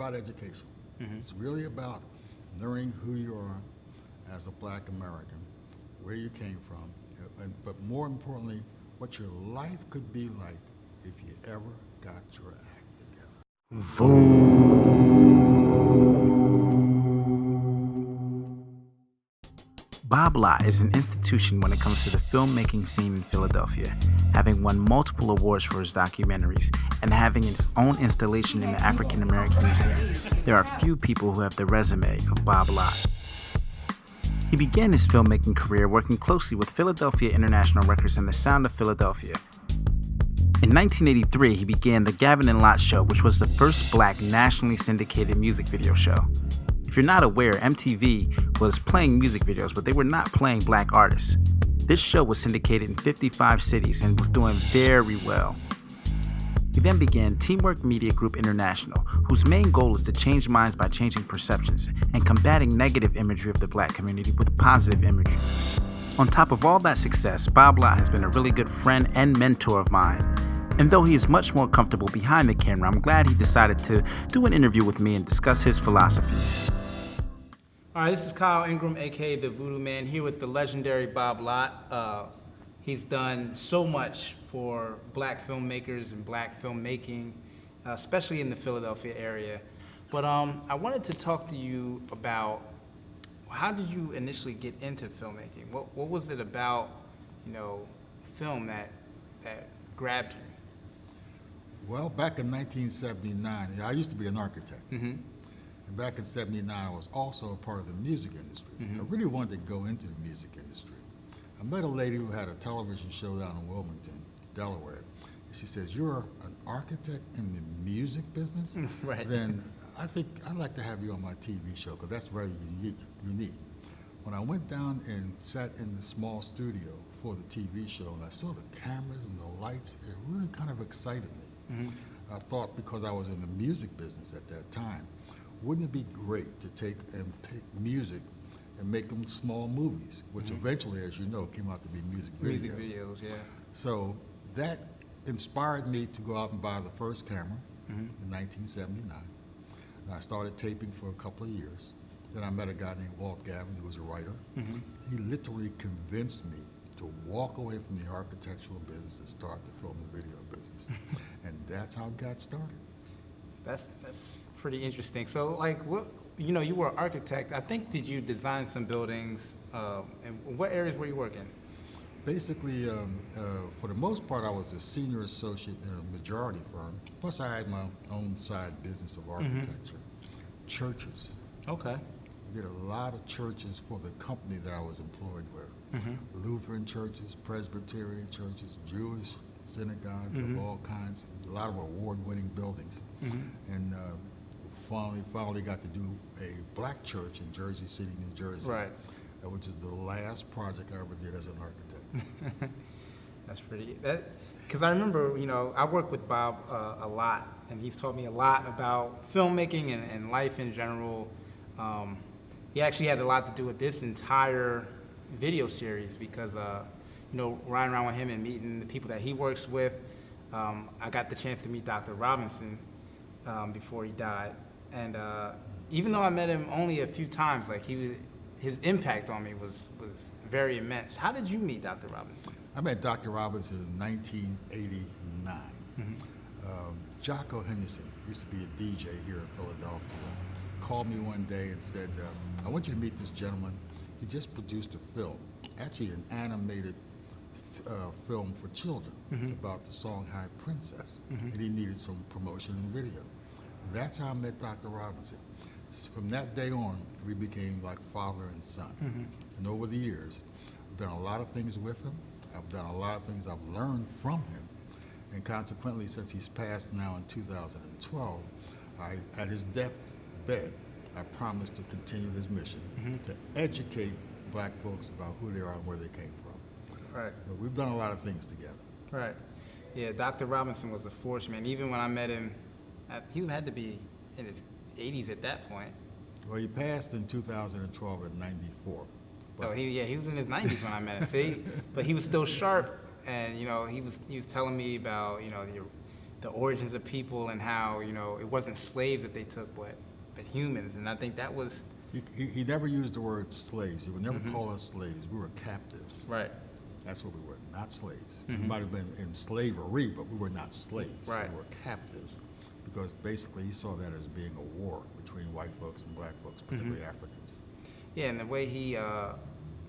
about education. It's really about learning who you are as a black American, where you came from, but more importantly, what your life could be like if you ever got your act together. Bob Lott is an institution when it comes to the filmmaking scene in Philadelphia, having won multiple awards for his documentaries and having his own installation in the African American Museum. There are few people who have the resume of Bob Lott. He began his filmmaking career working closely with Philadelphia International Records and the Sound of Philadelphia. In 1983, he began the Gavin and Lott Show, which was the first black nationally syndicated music video show. If you're not aware, MTV was playing music videos, but they were not playing black artists. This show was syndicated in 55 cities and was doing very well. He then began Teamwork Media Group International, whose main goal is to change minds by changing perceptions and combating negative imagery of the black community with positive imagery. On top of all that success, Bob Lott has been a really good friend and mentor of mine. And though he is much more comfortable behind the camera, I'm glad he decided to do an interview with me and discuss his philosophies. All right, this is Kyle Ingram, aka the Voodoo Man, here with the legendary Bob Lott. He's done so much for black filmmakers and black filmmaking, especially in the Philadelphia area. But I wanted to talk to you about, how did you initially get into filmmaking? What was it about, film that grabbed you? Well, back in 1979, I used to be an architect. And back in 79, I was also a part of the music industry. I really wanted to go into the music industry. I met a lady who had a television show down in Wilmington, Delaware. And she says, "You're an architect in the music business? Right. Then I think I'd like to have you on my TV show, because that's very unique. When I went down and sat in the small studio for the TV show and I saw the cameras and the lights, it really kind of excited me. I thought, because I was in the music business at that time, wouldn't it be great to take music and make them small movies, which eventually, as you know, came out to be music videos. Music videos, yeah. So that inspired me to go out and buy the first camera in 1979. And I started taping for a couple of years. Then I met a guy named Walt Gavin, who was a writer. He literally convinced me to walk away from the architectural business and start the film and video business. And that's how it got started. That's pretty interesting. So, you were an architect. I think, did you design some buildings? And what areas were you working? Basically, for the most part, I was a senior associate in a majority firm. Plus, I had my own side business of architecture. Churches. Okay. I did a lot of churches for the company that I was employed with. Lutheran churches, Presbyterian churches, Jewish synagogues of all kinds, a lot of award-winning buildings. And finally got to do a black church in Jersey City, New Jersey. Right. Which is the last project I ever did as an architect. That's pretty, because I remember, I work with Bob a lot, and he's taught me a lot about filmmaking and life in general. He actually had a lot to do with this entire video series, because riding around with him and meeting the people that he works with, I got the chance to meet Dr. Robinson before he died. And even though I met him only a few times, his impact on me was very immense. How did you meet Dr. Robinson? I met Dr. Robinson in 1989. Jocko Henderson used to be a DJ here in Philadelphia. Called me one day and said, "I want you to meet this gentleman. He just produced a film, actually an animated film for children about the song High Princess, and he needed some promotion and video." That's how I met Dr. Robinson. From that day on, we became like father and son. And over the years, I've done a lot of things with him. I've done a lot of things I've learned from him. And consequently, since he's passed now in 2012, at his deathbed, I promised to continue his mission to educate black folks about who they are and where they came from. Right. So we've done a lot of things together. Right. Yeah, Dr. Robinson was a force, man. Even when I met him, he had to be in his 80s at that point. Well, he passed in 2012 at 94. Oh, he was in his 90s when I met him. See, but he was still sharp, and he was telling me about the origins of people and how, you know, it wasn't slaves that they took, but humans. And I think that was He never used the word slaves. He would never call us slaves. We were captives. right. That's what we were, not slaves. We might have been in slavery, but we were not slaves. Right. We were captives, because basically he saw that as being a war between white folks and black folks, particularly Africans. Yeah, and the way he,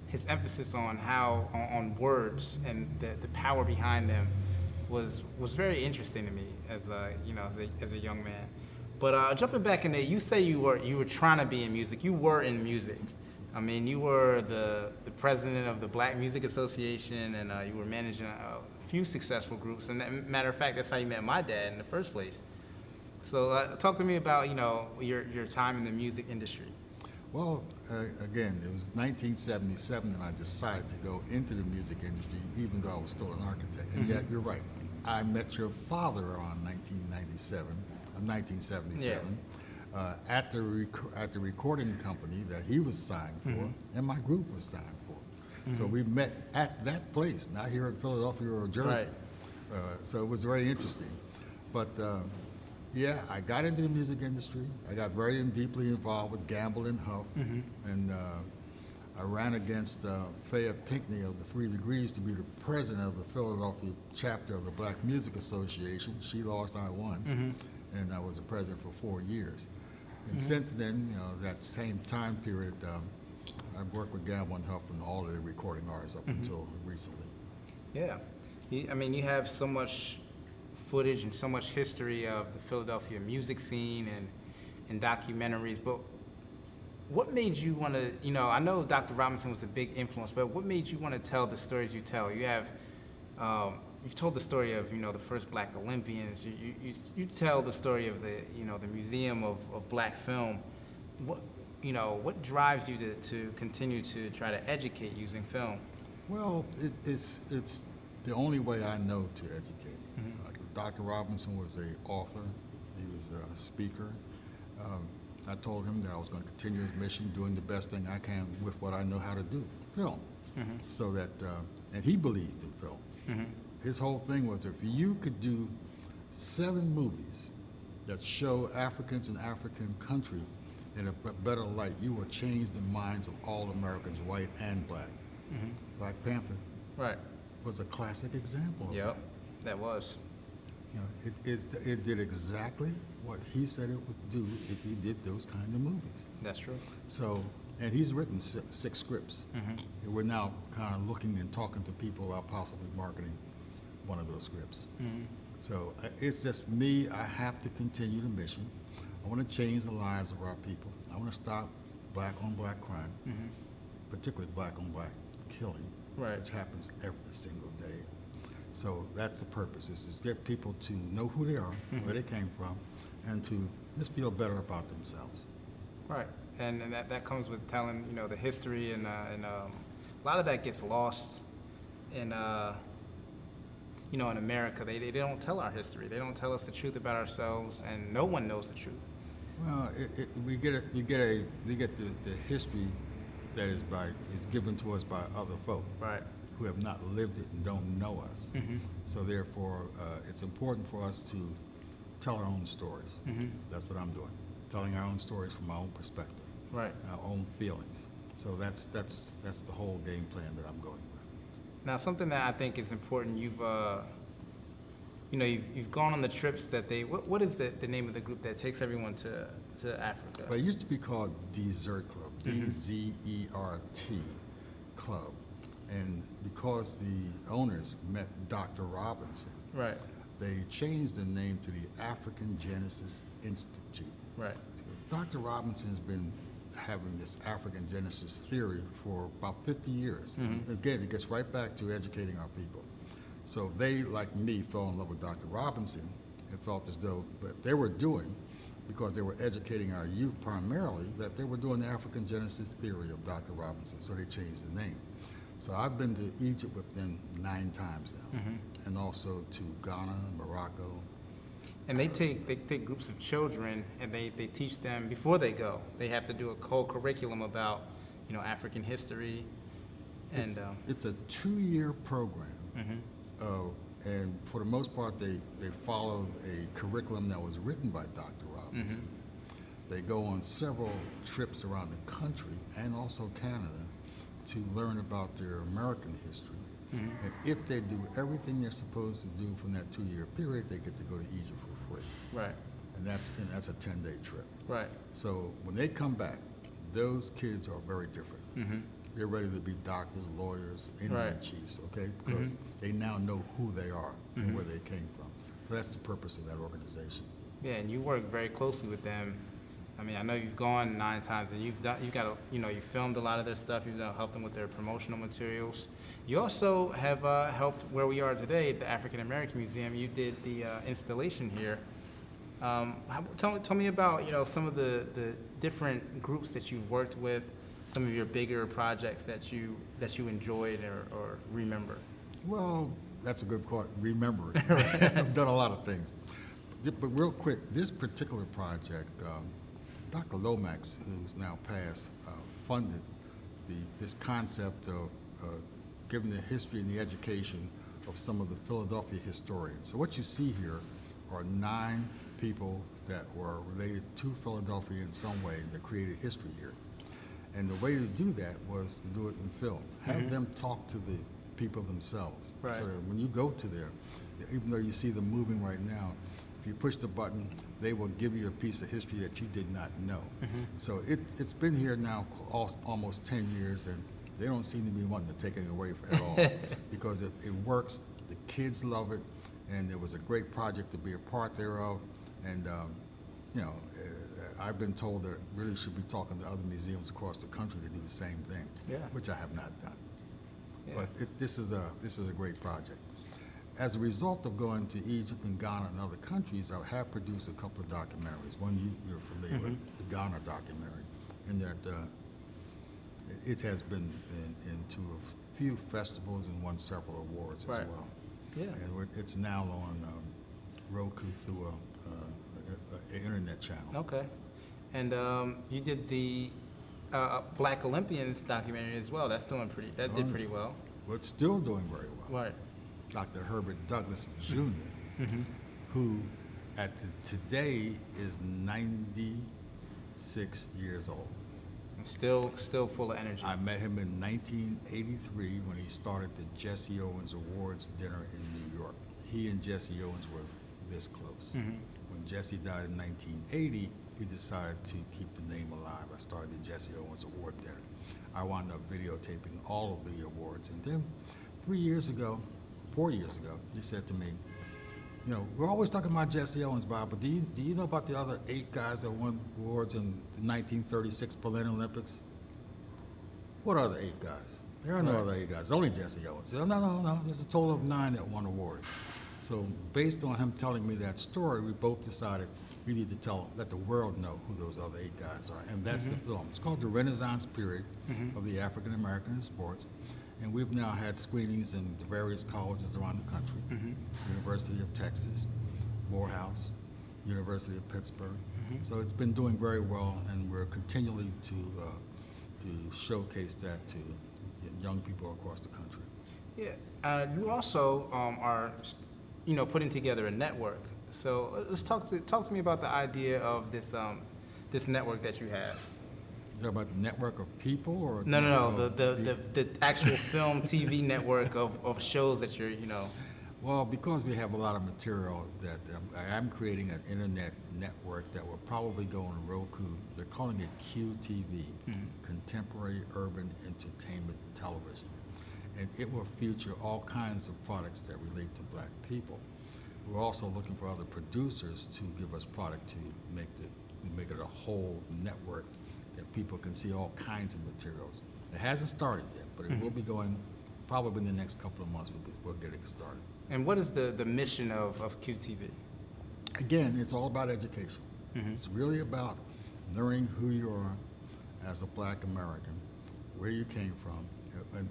his emphasis on how, on words and the power behind them was very interesting to me as a, you know, as a young man. But jumping back in there, you say you were trying to be in music. You were in music. I mean, you were the president of the Black Music Association, and you were managing a few successful groups. And matter of fact, that's how you met my dad in the first place. So talk to me about, you know, your time in the music industry. Well, again, it was 1977, and I decided to go into the music industry, even though I was still an architect. And yet, you're right. I met your father on 1977, at the recording company that he was signed for, and my group was signed for. So we met at that place, not here in Philadelphia or Jersey. Right. So it was very interesting. But yeah, I got into the music industry. I got very deeply involved with Gamble and Huff, and I ran against Fayette Pinckney of the 3 Degrees to be the president of the Philadelphia chapter of the Black Music Association. She lost, I won, and I was the president for 4 years. And since then, you know, that same time period, I've worked with Gamble and Huff and all of the recording artists up until recently. Yeah. I mean, you have so much footage and so much history of the Philadelphia music scene and documentaries, but what made you want to, you know, I know Dr. Robinson was a big influence, but what made you want to tell the stories you tell? You have, you've told the story of, you know, the first Black Olympians. You tell the story of the, you know, the Museum of Black Film. What, you know, what drives you to continue to try to educate using film? Well, it's the only way I know to educate. Like Dr. Robinson was an author. He was a speaker. I told him that I was going to continue his mission, doing the best thing I can with what I know how to do, film. So that, and he believed in film. His whole thing was, if you could do 7 movies that show Africans and African country in a better light, you will change the minds of all Americans, white and black. Black Panther was a classic example of that. That was. You know, it did exactly what he said it would do if he did those kind of movies. That's true. So, and he's written 6 scripts. And we're now kind of looking and talking to people about possibly marketing one of those scripts. So it's just me. I have to continue the mission. I want to change the lives of our people. I want to stop black on black crime, particularly black on black killing, which happens every single day. So that's the purpose, is to get people to know who they are, where they came from, and to just feel better about themselves. Right, and that comes with telling, you know, the history, and a lot of that gets lost in, you know, in America. They don't tell our history. They don't tell us the truth about ourselves, and no one knows the truth. Well, we get the history that is given to us by other folk. Who have not lived it and don't know us. So therefore, it's important for us to tell our own stories. That's what I'm doing, telling our own stories from my own perspective, our own feelings. So that's the whole game plan that I'm going with. Now, something that I think is important, you've gone on the trips that what is the name of the group that takes everyone to Africa? Well, it used to be called Desert Club, D-Z-E-R-T Club. And because the owners met Dr. Robinson, they changed the name to the African Genesis Institute. Dr. Robinson has been having this African Genesis theory for about 50 years. Again, it gets right back to educating our people. So they, like me, fell in love with Dr. Robinson and felt as though that they were doing, because they were educating our youth primarily, that they were doing the African Genesis theory of Dr. Robinson, so they changed the name. So I've been to Egypt with them 9 times now, and also to Ghana, Morocco. And they take groups of children, and they teach them before they go. They have to do a whole curriculum about, you know, African history. And it's a 2-year program of And for the most part, they followed a curriculum that was written by Dr. Robinson. They go on several trips around the country and also Canada to learn about their American history. And if they do everything they're supposed to do from that 2-year period, they get to go to Egypt for free. Right. And that's a 10-day trip. Right. So when they come back, those kids are very different. They're ready to be doctors, lawyers, Indian Right. chiefs, okay? Because they now know who they are and where they came from. So that's the purpose of that organization. Yeah, and you work very closely with them. I mean, I know you've gone 9 times, and you filmed a lot of their stuff. You've helped them with their promotional materials. You also have helped where we are today, the African American Museum. You did the installation here. Tell me about some of the different groups that you've worked with, some of your bigger projects that you enjoyed or remember. Well, that's a good point. Remember it. I've done a lot of things. But real quick, this particular project, Dr. Lomax, who's now passed, funded this concept of giving the history and the education of some of the Philadelphia historians. So what you see here are 9 people that were related to Philadelphia in some way that created history here. And the way to do that was to do it in film. Have them talk to the people themselves. Right. So that when you go to there, even though you see them moving right now, if you push the button, they will give you a piece of history that you did not know. So it's been here now almost 10 years, and they don't seem to be wanting to take it away at all because it works. The kids love it, and it was a great project to be a part thereof. And I've been told that really should be talking to other museums across the country to do the same thing, which I have not done. Yeah. But this is a great project. As a result of going to Egypt and Ghana and other countries, I have produced a couple of documentaries. One you're familiar with, the Ghana documentary, in that it has been into a few festivals and won several awards as Right. well. Yeah. And it's now on Roku through an internet channel. Okay. And you did the Black Olympians documentary as well. That did pretty well. Well, it's still doing very well. Right. Dr. Herbert Douglas Jr., who today is 96 years old. And still full of energy. I met him in 1983 when he started the Jesse Owens Awards dinner in New York. He and Jesse Owens were this close. When Jesse died in 1980, he decided to keep the name alive. I started the Jesse Owens Award dinner. I wound up videotaping all of the awards. And then 4 years ago, he said to me, we're always talking about Jesse Owens, Bob, but do you know about the other 8 guys that won awards in the 1936 Berlin Olympics? What are the 8 guys? There are no other 8 guys, only Jesse Owens. Said, no, there's a total of 9 that won awards. So based on him telling me that story, we both decided we need to let the world know who those other 8 guys are, and that's the film. It's called The Renaissance Period of the African American in Sports. And we've now had screenings in the various colleges around the country, University of Texas, Morehouse, University of Pittsburgh. So it's been doing very well, and we're continually to showcase that to young people across the country. Yeah. You also are, putting together a network. So let's talk to me about the idea of this network that you have. Is that about the network of people or? No. The actual film TV network of shows that you're. Well, because we have a lot of material that I'm creating an internet network that will probably go on Roku. They're calling it QTV, Contemporary Urban Entertainment Television. And it will feature all kinds of products that relate to Black people. We're also looking for other producers to give us product to make it a whole network that people can see all kinds of materials. It hasn't started yet, but it will be going probably in the next couple of months. We'll get it started. And what is the mission of QTV? Again, it's all about education. It's really about learning who you are as a Black American, where you came from,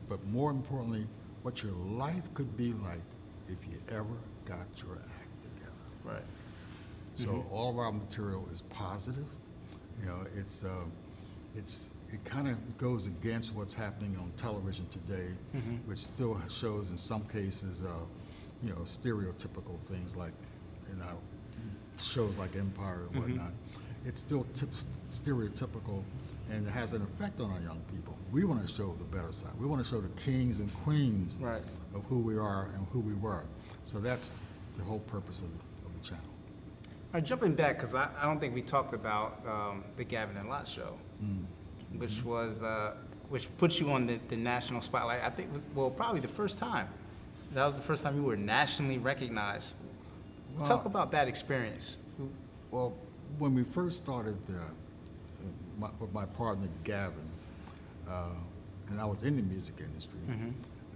but more importantly, what your life could be like if you ever got your act together. Right. So all of our material is positive. It kind of goes against what's happening on television today, which still shows in some cases stereotypical things like, shows like Empire and whatnot. It's still stereotypical, and it has an effect on our young people. We want to show the better side. We want to show the kings and queens Right. of who we are and who we were. So that's the whole purpose of the channel. All right, jumping back, because I don't think we talked about the Gavin and Lott show, which was which puts you on the national spotlight. I think, well, probably the first time. That was the first time you were nationally recognized. Well, Talk about that experience. Well, when we first started with my partner Gavin, and I was in the music industry,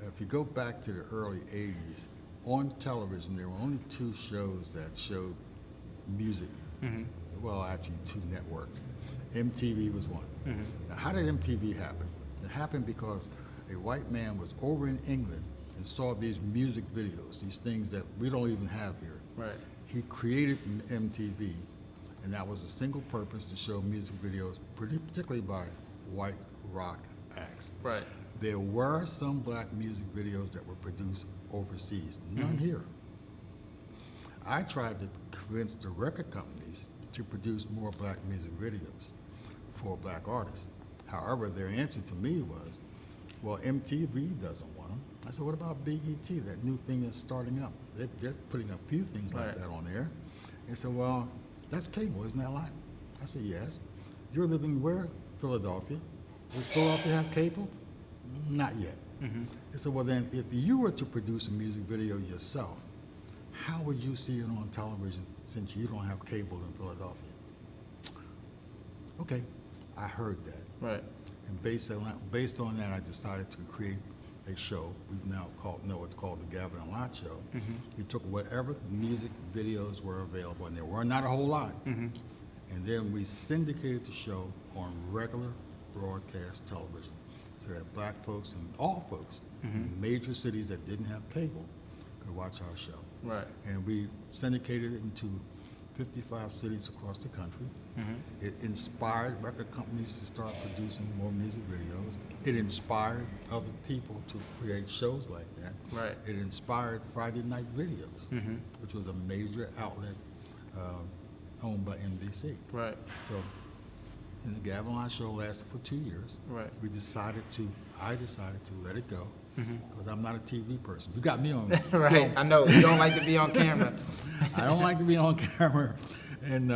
if you go back to the early 80s, on television there were only 2 shows that showed music. Well, actually 2 networks. MTV was one. Now, how did MTV happen? It happened because a white man was over in England and saw these music videos, these things that we don't even have here. Right. He created MTV, and that was a single purpose to show music videos, particularly by white rock acts. Right. There were some black music videos that were produced overseas, none here. I tried to convince the record companies to produce more black music videos for black artists. However, their answer to me was, well, MTV doesn't want them. I said, what about BET, that new thing that's starting up? They're putting a few things like Right. that on there. They said, well, that's cable, isn't that right? I said, yes. You're living where? Philadelphia. Does Philadelphia have cable? Not yet. They said, well, then, if you were to produce a music video yourself, how would you see it on television since you don't have cable in Philadelphia? Okay, I heard that. Right. And based on that, I decided to create a show we now it's called the Gavin and Lott Show. We took whatever music videos were available, and there were not a whole lot, and then we syndicated the show on regular broadcast television so that black folks and all folks in major cities that didn't have cable could watch our show. Right. And we syndicated it into 55 cities across the country. It inspired record companies to start producing more music videos. It inspired other people to create shows like that. Right. It inspired Friday Night Videos, which was a major outlet owned by NBC. Right. So, and the Gavin and Lott show lasted for 2 years. Right. I decided to let it go because I'm not a TV person. You got me on. Right. I know you don't like to be on camera. I don't like to be on camera. And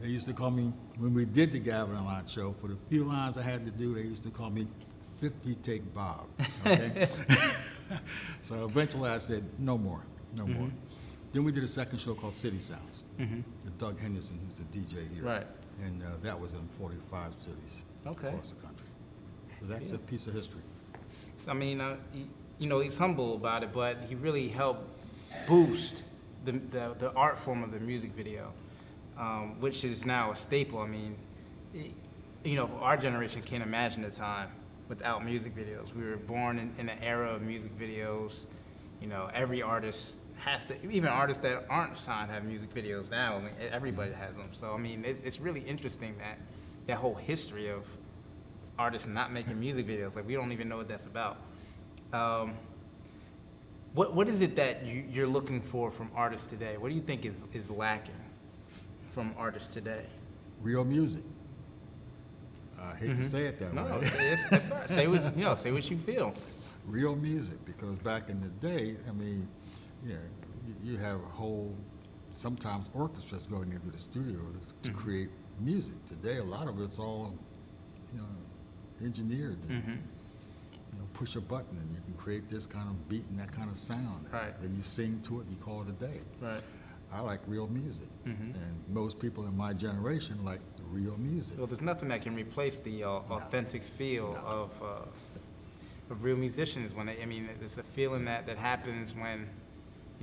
they used to call me, when we did the Gavin and Lott show, for the few lines I had to do, they used to call me 50 Take Bob. Okay? So eventually I said, no more. Then we did a second show called City Sounds with Doug Henderson, who's the DJ here. Right. And that was in 45 cities Okay. across the country. So that's a piece of history. So, I mean, he's humble about it, but he really helped boost the art form of the music video, which is now a staple. I mean, our generation can't imagine a time without music videos. We were born in an era of music videos. Every artist has to, even artists that aren't signed have music videos now. I mean, everybody has them. So, I mean, it's really interesting that whole history of artists not making music videos. Like, we don't even know what that's about. What is it that you're looking for from artists today? What do you think is lacking from artists today? Real music. I hate to say it that No, way. it's all right. Say what you feel. Real music, because back in the day, I mean, you have a whole, sometimes orchestras going into the studio to create music. Today, a lot of it's all, engineered. And, push a button and you can create this kind of beat and that kind of sound. Right. Then you sing to it and you call it a day. Right. I like real music. And most people in my generation like real music. Well, there's nothing that can replace the authentic feel of real musicians. There's a feeling that happens when,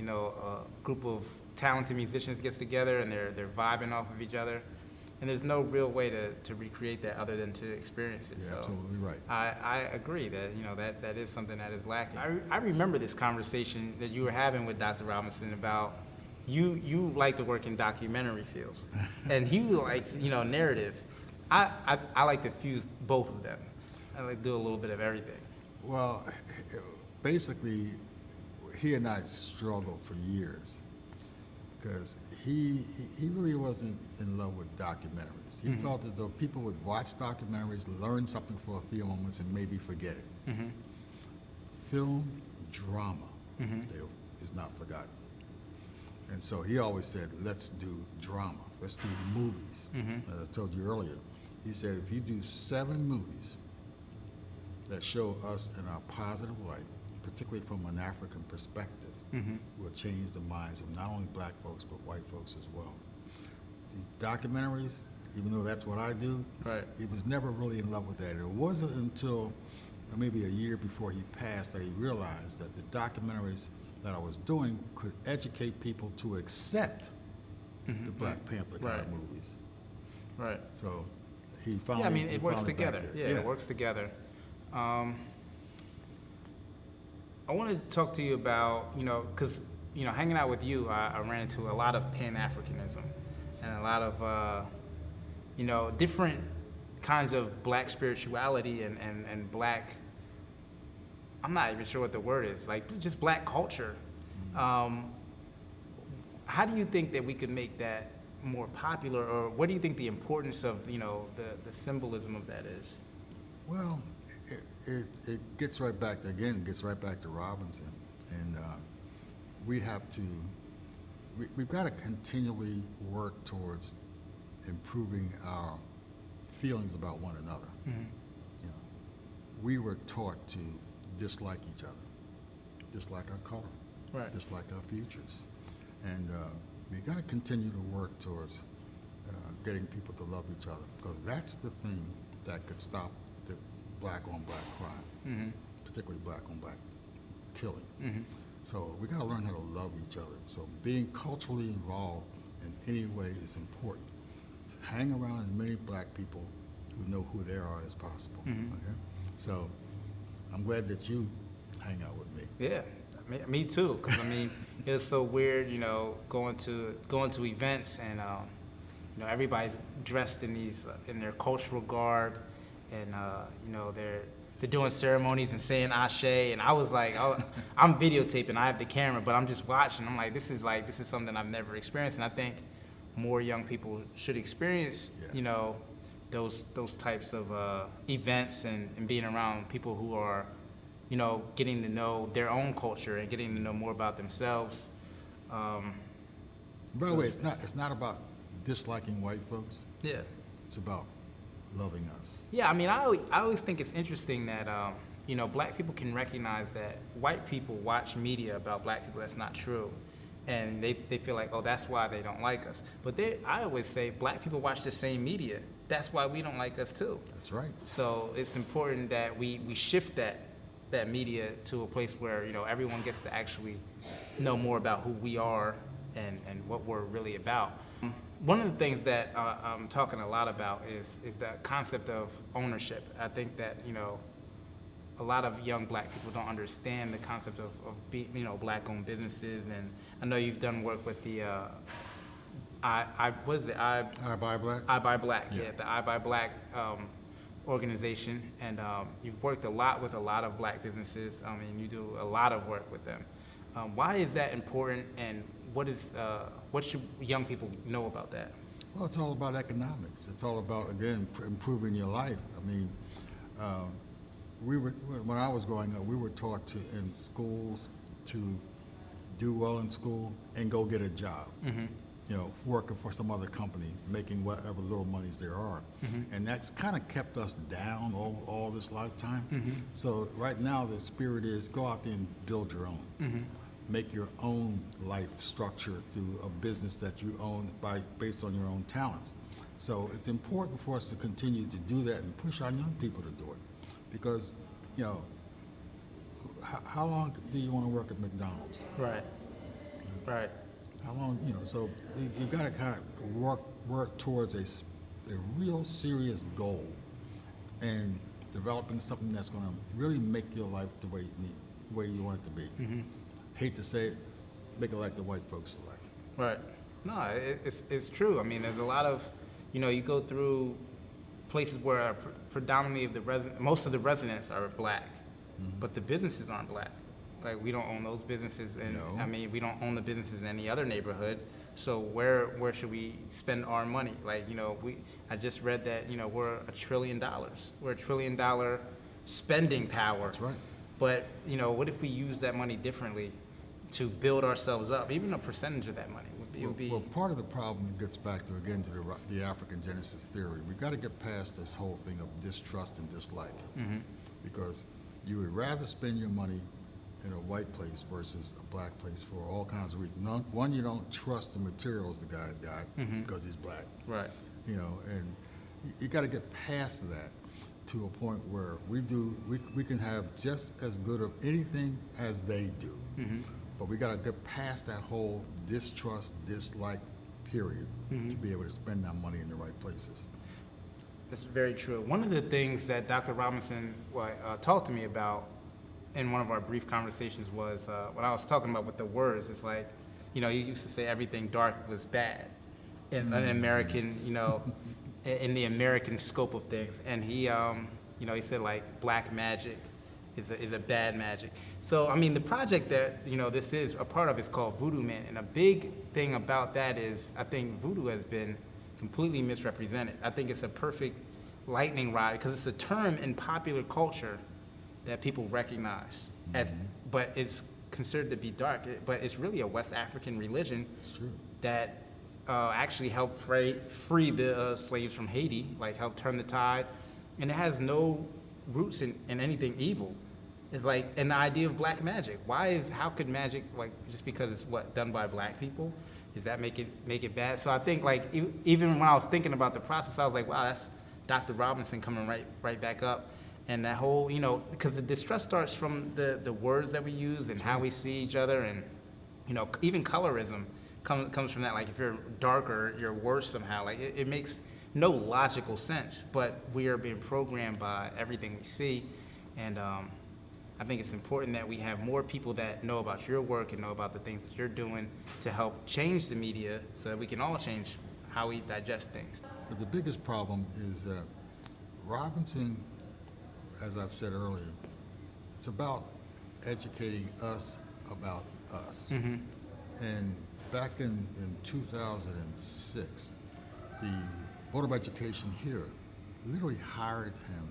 a group of talented musicians gets together and they're vibing off of each other. And there's no real way to recreate that other than to experience it. You're So absolutely right. I agree that that is something that is lacking. I remember this conversation that you were having with Dr. Robinson about you like to work in documentary fields, and he likes narrative. I like to fuse both of them. I like to do a little bit of everything. Well, basically, he and I struggled for years because he really wasn't in love with documentaries. He felt as though people would watch documentaries, learn something for a few moments, and maybe forget it. Film drama is not forgotten. And so he always said, let's do drama. Let's do movies. As I told you earlier, he said, if you do 7 movies that show us in a positive light, particularly from an African perspective, will change the minds of not only black folks, but white folks as well. The documentaries, even though that's what I do, he was never really in love with that. It wasn't until maybe a year before he passed that he realized that the documentaries that I was doing could educate people to accept the Black Panther kind of movies. So he finally. Yeah, I mean, it works finally back together. there. Yeah, it works together. I wanted to talk to you about, because, hanging out with you, I ran into a lot of Pan-Africanism and a lot of, different kinds of black spirituality and black, I'm not even sure what the word is, like just black culture. How do you think that we could make that more popular, or what do you think the importance of, the symbolism of that is? Well, it gets right back to Robinson, and we've got to continually work towards improving our feelings about one another. We were taught to dislike each other, dislike our color, dislike our futures, and we've got to continue to work towards getting people to love each other, because that's the thing that could stop the black-on-black crime, particularly black-on-black killing. So we got to learn how to love each other. So being culturally involved in any way is important. To hang around as many black people who know who they are as possible. Okay? So I'm glad that you hang out with me. Yeah, me too. Because I mean, it's so weird, going to events and everybody's dressed in in their cultural garb, and they're doing ceremonies and saying ashe, and I was like, I'm videotaping, I have the camera, but I'm just watching. I'm like, this is something I've never experienced, and I think more young people should experience, those types of events and being around people who are, getting to know their own culture and getting to know more about themselves. By the way, it's not about disliking white folks. Yeah. It's about loving us. Yeah, I mean, I always think it's interesting that, black people can recognize that white people watch media about black people that's not true. And they feel like, oh, that's why they don't like us. But I always say black people watch the same media. That's why we don't like us too. That's right. So it's important that we shift that media to a place where, everyone gets to actually know more about who we are and what we're really about. One of the things that I'm talking a lot about is the concept of ownership. I think that, a lot of young black people don't understand the concept of being, black-owned businesses. And I know you've done work with the, I Buy Black? I Buy Black, the I Buy Black organization. And you've worked a lot with a lot of black businesses. I mean, you do a lot of work with them. Why is that important, and what should young people know about that? Well, it's all about economics. It's all about, again, improving your life. I mean, when I was growing up, we were taught in schools to do well in school and go get a job. Working for some other company, making whatever little monies there are. And that's kind of kept us down all this lifetime. So right now the spirit is go out there and build your own. Make your own life structure through a business that you own based on your own talents. So it's important for us to continue to do that and push our young people to do it. Because, how long do you want to work at McDonald's? Right. How long, so you've got to kind of work towards a real serious goal and developing something that's going to really make your life the way you want it to be. Hate to say it, make it like the white folks' life. Right. No, it's true. I mean, there's a lot of, you go through places where predominantly most of the residents are black, but the businesses aren't black. Like, we don't own those businesses, and No. I mean, we don't own the businesses in any other neighborhood. So where should we spend our money? Like, I just read that, we're $1 trillion. We're $1 trillion spending power. That's right. But, what if we use that money differently to build ourselves up? Even a percentage of that money would be. Well, part of the problem gets back to, again, to the African Genesis theory. We got to get past this whole thing of distrust and dislike. Mm-hmm. Because you would rather spend your money in a white place versus a black place for all kinds of reasons. One, you don't trust the materials the guy's got Mhm. because he's black. Right. And you got to get past that to a point where we can have just as good of anything as they do. Mm-hmm. But we got to get past that whole distrust, dislike period to be able to spend that money in the right places. That's very true. One of the things that Dr. Robinson talked to me about in one of our brief conversations was when I was talking about with the words, it's like, you used to say everything dark was bad in an American, in the American scope of things. And he said like black magic is a bad magic. So, I mean, the project that, this is a part of is called Voodoo Man. And a big thing about that is I think voodoo has been completely misrepresented. I think it's a perfect lightning rod because it's a term in popular culture that people recognize but it's considered to be dark. But it's really a West African religion It's true. that actually helped free the slaves from Haiti, like helped turn the tide, and it has no roots in anything evil. It's like, and the idea of black magic. How could magic, like, just because it's done by black people, does that make it bad? So I think, like, even when I was thinking about the process, I was like, wow, that's Dr. Robinson coming right back up. And that whole, because the distrust starts from the words that we use and how we see each other, and, even colorism comes from that. Like, if you're darker, you're worse somehow. Like, it makes no logical sense, but we are being programmed by everything we see. And I think it's important that we have more people that know about your work and know about the things that you're doing to help change the media so that we can all change how we digest things. But the biggest problem is that Robinson, as I've said earlier, it's about educating us about us. Mm-hmm. And back in 2006, the Board of Education here literally hired him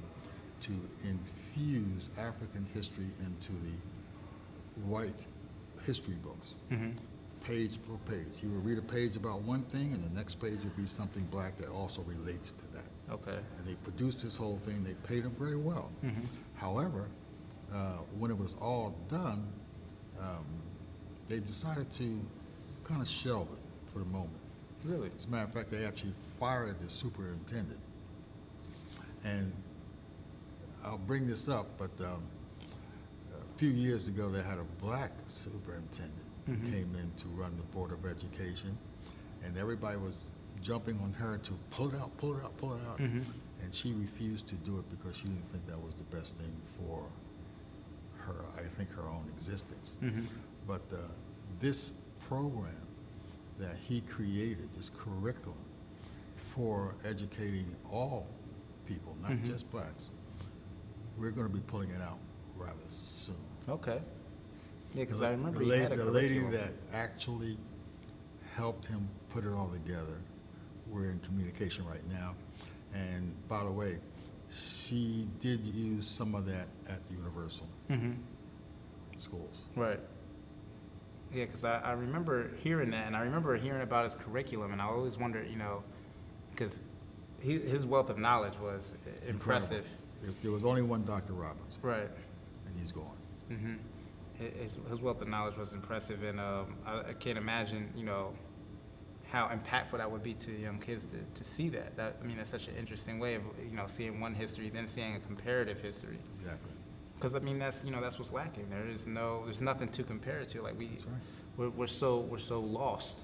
to infuse African history into the white history books, Mm-hmm. page per page. He would read a page about one thing, and the next page would be something black that also relates to that. Okay. And they produced this whole thing. They paid him very well. Mm-hmm. However, when it was all done, they decided to kind of shelve it for the moment. Really? As a matter of fact, they actually fired the superintendent. And I'll bring this up, but a few years ago, they had a black superintendent who came in to run the Board of Education, and everybody was jumping on her to pull it out, pull it out, pull it out. Mhm. And she refused to do it because she didn't think that was the best thing for her, I think, her own existence. Mm-hmm. But this program that he created, this curriculum for educating all people, not Mhm. just blacks, we're going to be pulling it out rather soon. Okay. Yeah, because I remember the he had a lady curriculum. that actually helped him put it all together, we're in communication right now. And by the way, she did use some of that at Universal Mhm. schools. Right. Yeah, because I remember hearing that, and I remember hearing about his curriculum, and I always wondered, because his wealth of knowledge was impressive. Incredible. There was only one Dr. Robinson, Right. and he's gone. Mm-hmm. His wealth of knowledge was impressive, and I can't imagine, how impactful that would be to young kids to see that. That's such an interesting way of, seeing one history, then seeing a comparative history. Exactly. Because that's what's lacking. There's nothing to compare it to. Like That's right. we're so lost,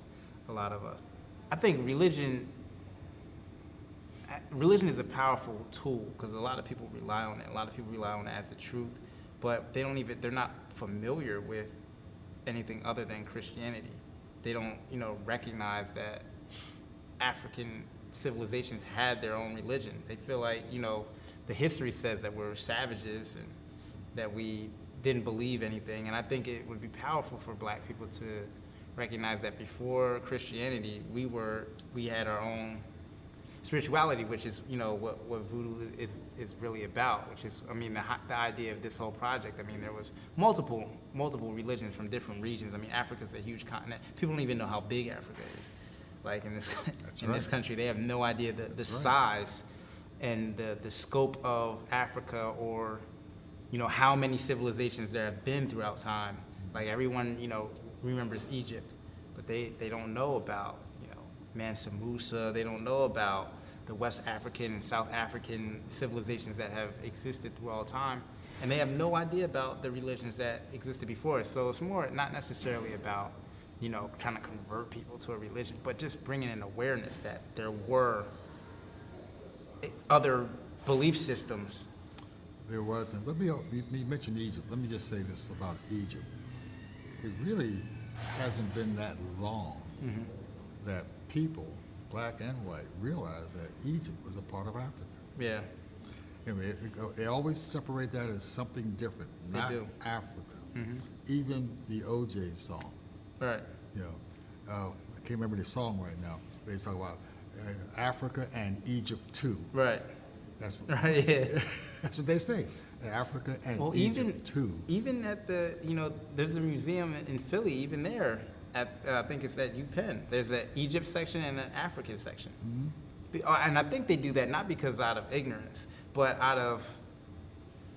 a lot of us. I think religion is a powerful tool because a lot of people rely on it. A lot of people rely on it as the truth, but they're not familiar with anything other than Christianity. They don't, recognize that African civilizations had their own religion. They feel like, the history says that we're savages and that we didn't believe anything. And I think it would be powerful for black people to recognize that before Christianity, we had our own spirituality, which is, you know, what Voodoo is really about, which is, I mean, the idea of this whole project. I mean, there was multiple religions from different regions. I mean, Africa's a huge continent. People don't even know how big Africa is. Like in this this country, they have no idea the size and the scope of Africa, or, you know, how many civilizations there have been throughout time. Like everyone, you know, remembers Egypt, but they don't know about, you know, Mansa Musa. They don't know about the West African and South African civilizations that have existed through all time. And they have no idea about the religions that existed before. So it's more not necessarily about, you know, trying to convert people to a religion, but just bringing in awareness that there were other belief systems. There wasn't. You mentioned Egypt. Let me just say this about Egypt. It really hasn't been that long that people, black and white, realized that Egypt was a part of Africa. Yeah. I mean, they always separate that as something different, not Africa. Even the OJ song. Right. You know, I can't remember the song right now. They talk about Africa and Egypt too. Right. That's Right. Yeah. that's what they say. Africa and Egypt too. Even at the, you know, there's a museum in Philly. Even there, at I think it's at UPenn. There's an Egypt section and an African section. And I think they do that not because out of ignorance, but out of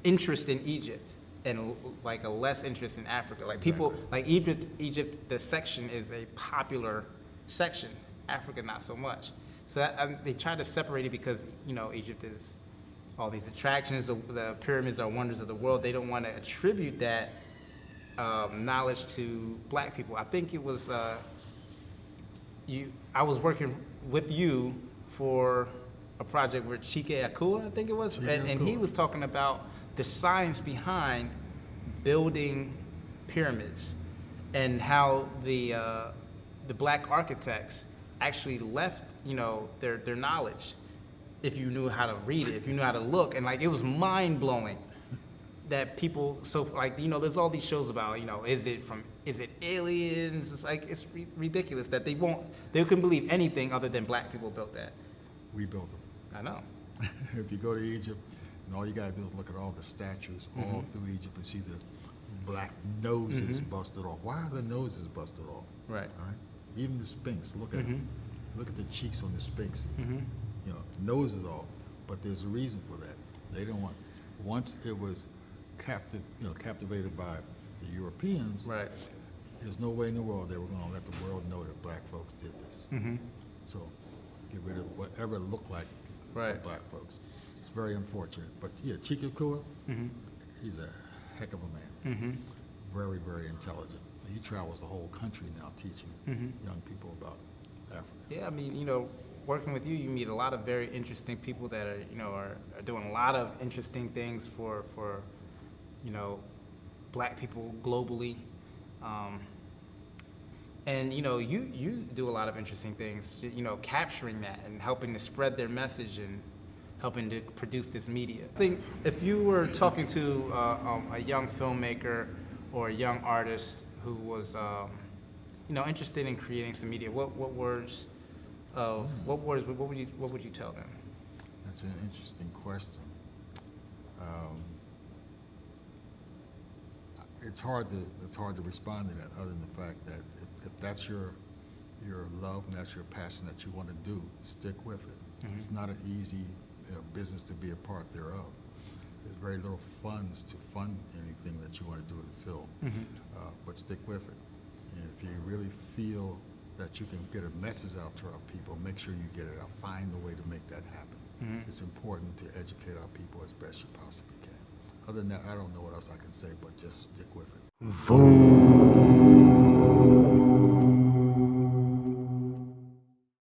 interest in Egypt and like a less interest in Africa. Like people, like Egypt, the section is a popular section. Africa, not so much. So they try to separate it because, you know, Egypt is all these attractions. The pyramids are wonders of the world. They don't want to attribute that knowledge to black people. I think it was I was working with you for a project with Chike Akua, I think it was, and he was talking about the science behind building pyramids and how the black architects actually left, you know, their knowledge, if you knew how to read it, if you knew how to look, and like it was mind blowing that people, so like, you know, there's all these shows about, you know, is it aliens? It's like, it's ridiculous that they couldn't believe anything other than black people built that. We built them. I know. If you go to Egypt, and all you gotta do is look at all the statues all through Egypt and see the black noses busted off. Why are the noses busted off? Right. All right. Even the Sphinx. Look at look at the cheeks on the Sphinx. You know, noses off. But there's a reason for that. They don't want. Once it was captivated by the Europeans. Right. There's no way in the world they were going to let the world know that black folks did this. So get rid of whatever it looked like for black folks. It's very unfortunate. But yeah, Chike Akua, he's a heck of a man. Very, very intelligent. He travels the whole country now teaching young people about Africa. Yeah, I mean, you know, working with you, you meet a lot of very interesting people that are, you know, are doing a lot of interesting things for you know, black people globally. And, you know, you do a lot of interesting things, you know, capturing that and helping to spread their message and helping to produce this media. I think if you were talking to a young filmmaker or a young artist who was, you know, interested in creating some media, what words would you tell them? That's an interesting question. It's hard to respond to that, other than the fact that if that's your love and that's your passion that you want to do, stick with it. It's not an easy business to be a part thereof. There's very little funds to fund anything that you want to do in film, but stick with it. And if you really feel that you can get a message out to our people, make sure you get it out. Find a way to make that happen. It's important to educate our people as best you possibly can. Other than that, I don't know what else I can say, but just stick with it. Voodoo.